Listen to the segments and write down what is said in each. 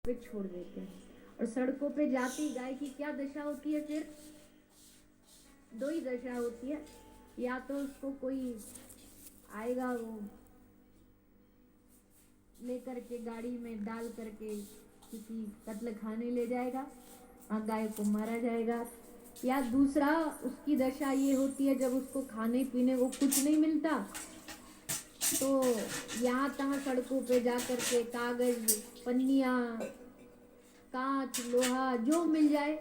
पे छोड़ देते हैं। और सड़कों पे जाती गाय की क्या दशा होती है? फिर दो ही दशा होती है, या तो उसको कोई आएगा वो लेकर के गाड़ी में डाल करके किसी कत्ल खाने ले जाएगा और गाय को मारा जाएगा, या दूसरा उसकी दशा ये होती है जब उसको खाने पीने को कुछ नहीं मिलता तो यहाँ तहाँ सड़कों पे जा करके कागज, पन्नियाँ, कांच, लोहा जो मिल जाए,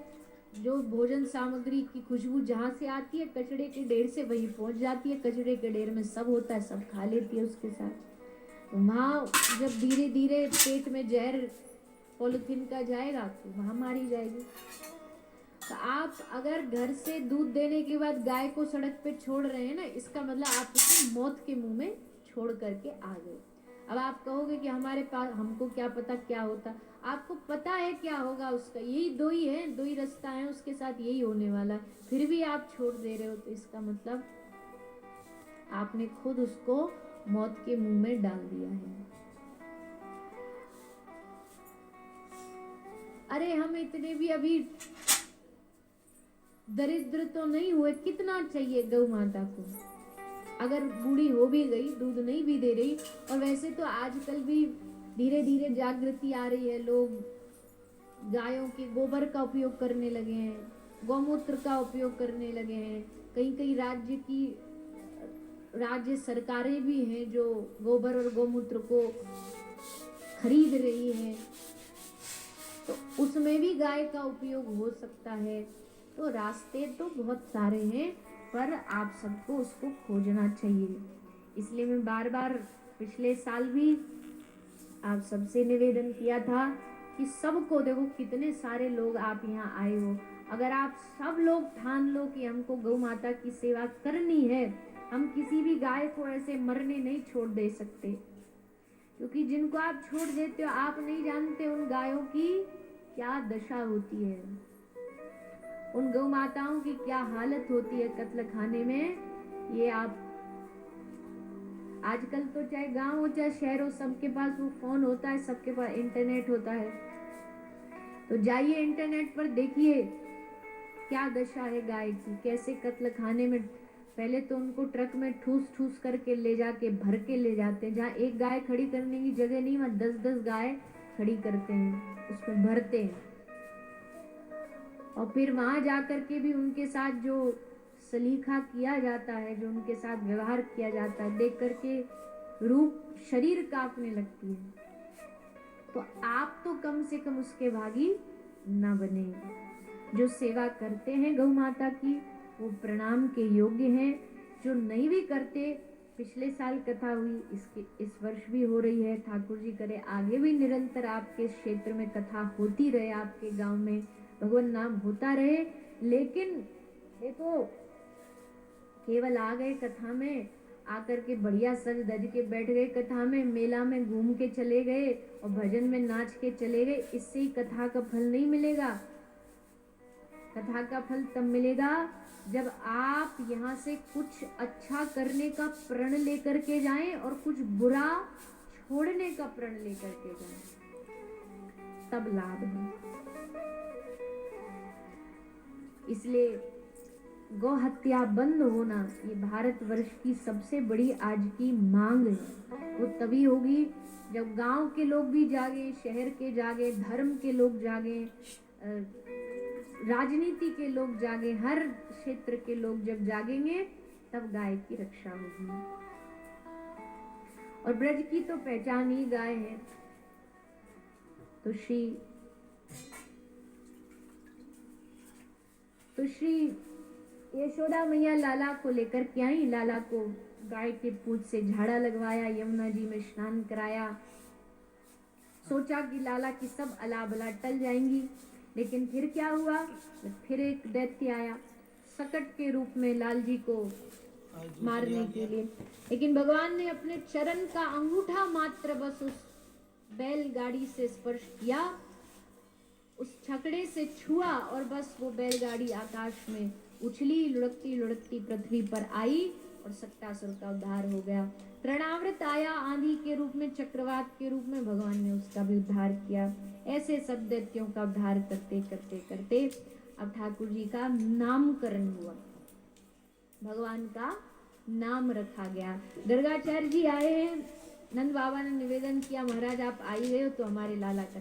जो भोजन सामग्री की खुशबू जहाँ से आती है कचड़े के ढेर से वहीं पहुंच जाती है। कचड़े के ढेर में सब होता है, सब खा लेती है उसके साथ। तो वहाँ जब धीरे धीरे पेट में जहर पॉलिथीन का जाएगा तो वहाँ मारी जाएगी। तो आप अगर घर से दूध देने के बाद गाय को सड़क पे छोड़ रहे हैं ना, इसका मतलब आप उसे मौत के मुंह में छोड़ करके आ गए। अब आप कहोगे कि हमारे पास, हमको क्या पता क्या होता। आपको पता है क्या होगा उसका, यही दो ही है, दो ही रास्ता है, उसके साथ यही होने वाला है, फिर भी आप छोड़ दे रहे हो, तो इसका मतलब आपने खुद उसको मौत के मुंह में डाल दिया है। अरे हम इतने भी अभी दरिद्र तो नहीं हुए, कितना चाहिए गौ माता को? अगर बूढ़ी हो भी गई, दूध नहीं भी दे रही, और वैसे तो आजकल भी धीरे धीरे जागृति आ रही है, लोग गायों के गोबर का उपयोग करने लगे हैं, गौमूत्र का उपयोग करने लगे हैं। कई कई राज्य सरकारें भी हैं जो गोबर और गौमूत्र को खरीद रही हैं, तो उसमें भी गाय का उपयोग हो सकता है। तो रास्ते तो बहुत सारे हैं, पर आप सबको उसको खोजना चाहिए। इसलिए मैं बार बार पिछले साल भी आप सबसे निवेदन किया था कि सबको, देखो कितने सारे लोग आप यहाँ आए हो, अगर आप सब लोग ठान लो कि हमको गौ माता की सेवा करनी है, हम किसी भी गाय को ऐसे मरने नहीं छोड़ दे सकते, क्योंकि जिनको आप छोड़ देते हो आप नहीं जानते उन गायों की क्या दशा होती है, उन गौ माताओं की क्या हालत होती है कत्ल खाने में। ये आप आजकल तो चाहे गांव हो चाहे शहर हो, सबके पास वो फोन होता है, सबके पास इंटरनेट होता है, तो जाइए इंटरनेट पर देखिए क्या दशा है गाय की, कैसे कत्ल खाने में। पहले तो उनको ट्रक में ठूस ठूस करके ले जाके भर के ले जाते हैं, जहाँ एक गाय खड़ी करने की जगह नहीं, वहां 10-10 गाय खड़ी करते हैं, उसमें भरते हैं, और फिर वहां जाकर के भी उनके साथ जो सलीखा किया जाता है, जो उनके साथ व्यवहार किया जाता है, देख करके रूप शरीर कांपने लगती है। तो आप तो कम से कम उसके भागी ना बने। जो सेवा करते हैं गौ माता की वो प्रणाम के योग्य हैं, जो नहीं भी करते, पिछले साल कथा हुई, इस वर्ष भी हो रही है, ठाकुर जी करे आगे भी निरंतर आपके क्षेत्र में कथा होती रहे, आपके गांव में भगवान नाम होता रहे। लेकिन देखो, केवल आ गए कथा में, आकर के बढ़िया सज धज के बैठ गए कथा में, मेला में घूम के चले गए और भजन में नाच के चले गए, इससे ही कथा का फल नहीं मिलेगा। कथा का फल तब मिलेगा जब आप यहाँ से कुछ अच्छा करने का प्रण लेकर के जाएं और कुछ बुरा छोड़ने का प्रण लेकर के जाएं, तब लाभ है। इसलिए गौ हत्या बंद होना ये भारतवर्ष की सबसे बड़ी आज की मांग है। वो तभी होगी जब गांव के लोग भी जागे, शहर के जागे, धर्म के लोग जागे, राजनीति के लोग जागे, हर क्षेत्र के लोग जब जागेंगे तब गाय की रक्षा होगी। और ब्रज की तो पहचान ही गाय है। तो श्री यशोदा मैया लाला को लेकर के आई, लाला को गाय के पूंछ से झाड़ा लगवाया, यमुना जी में स्नान कराया, सोचा कि लाला की सब अला बला टल जाएंगी। लेकिन फिर क्या हुआ, फिर एक दैत्य आया सकट के रूप में लाल जी को मारने के लिए। लेकिन भगवान ने अपने चरण का अंगूठा मात्र बस उस बैलगाड़ी से स्पर्श किया, उस छकड़े से छुआ, और बस वो बैलगाड़ी आकाश में उछली, लुढ़कती लुढ़कती पृथ्वी पर आई और सक्टासुर का उद्धार हो गया। तृणावृत आया आंधी के रूप में, चक्रवात के रूप में, भगवान ने उसका भी उद्धार किया। ऐसे सब दैत्यों का उद्धार करते करते करते अब ठाकुर जी का नामकरण हुआ, भगवान का नाम रखा गया। गर्गाचार्य जी आए हैं, नंद बाबा ने निवेदन किया महाराज आप आई हुए हो तो हमारे लाला का